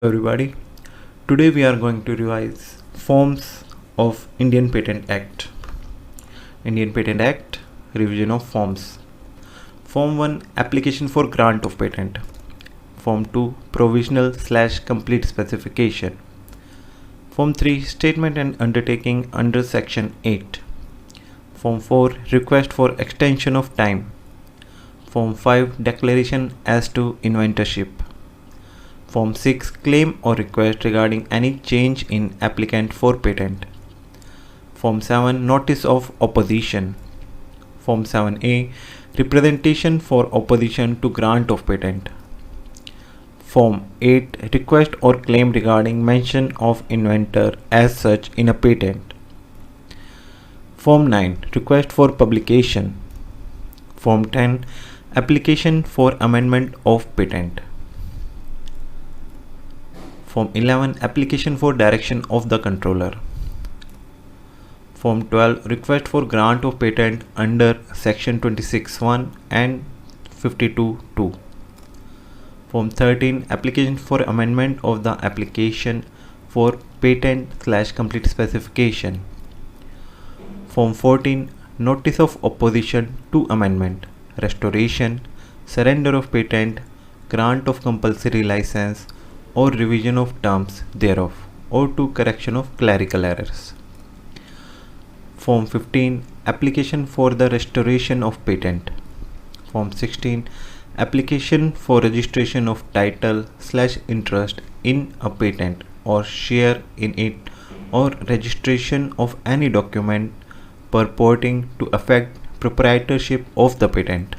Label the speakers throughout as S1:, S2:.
S1: Everybody, today we are going to revise forms of Indian Patent Act. Indian Patent Act, revision of forms. Form 1, application for grant of patent. Form 2, provisional/complete specification. Form 3, statement and undertaking under section 8. Form 4, request for extension of time. Form 5, declaration as to inventorship. Form 6, claim or request regarding any change in applicant for patent. Form 7, notice of opposition. Form 7A, representation for opposition to grant of patent. Form 8, request or claim regarding mention of inventor as such in a patent. Form 9, request for publication. Form 10, application for amendment of patent. Form 11, application for direction of the controller. Form 12, request for grant of patent under section 26(1) and 52(2). Form 13, application for amendment of the application for patent/complete specification. Form 14, notice of opposition to amendment, restoration, surrender of patent, grant of compulsory license, or revision of terms thereof, or to correction of clerical errors. Form 15, application for the restoration of patent. Form 16, application for registration of title/interest in a patent or share in it, or registration of any document purporting to affect proprietorship of the patent.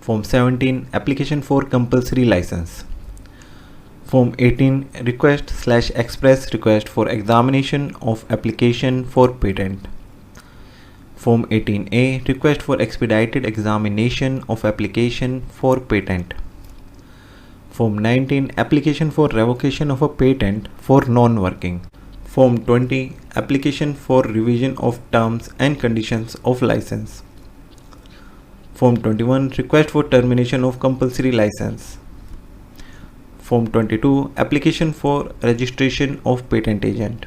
S1: Form 17, application for compulsory license. Form 18, request/express request for examination of application for patent. Form 18A, request for expedited examination of application for patent. Form 19, application for revocation of a patent for non-working. Form 20, application for revision of terms and conditions of license. Form 21, request for termination of compulsory license. Form 22, application for registration of patent agent.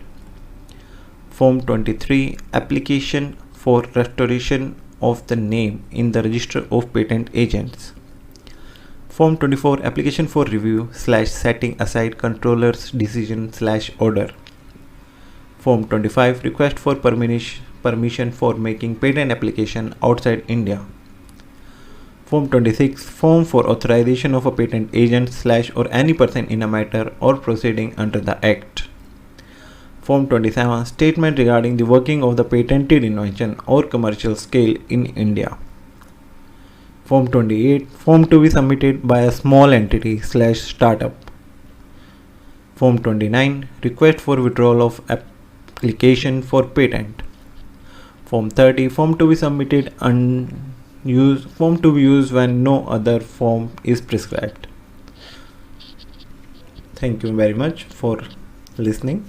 S1: Form 23, application for restoration of the name in the register of patent agents. Form 24, application for review/setting aside controller's decision/order. Form 25, request for permission for making patent application outside India. Form 26, form for authorization of a patent agent/or any person in a matter or proceeding under the Act. Form 27, statement regarding the working of the patented invention or commercial scale in India. Form 28, form to be submitted by a small entity/startup. Form 29, request for withdrawal of application for patent. Form 30, form to be submitted form to be used when no other form is prescribed. Thank you very much for listening.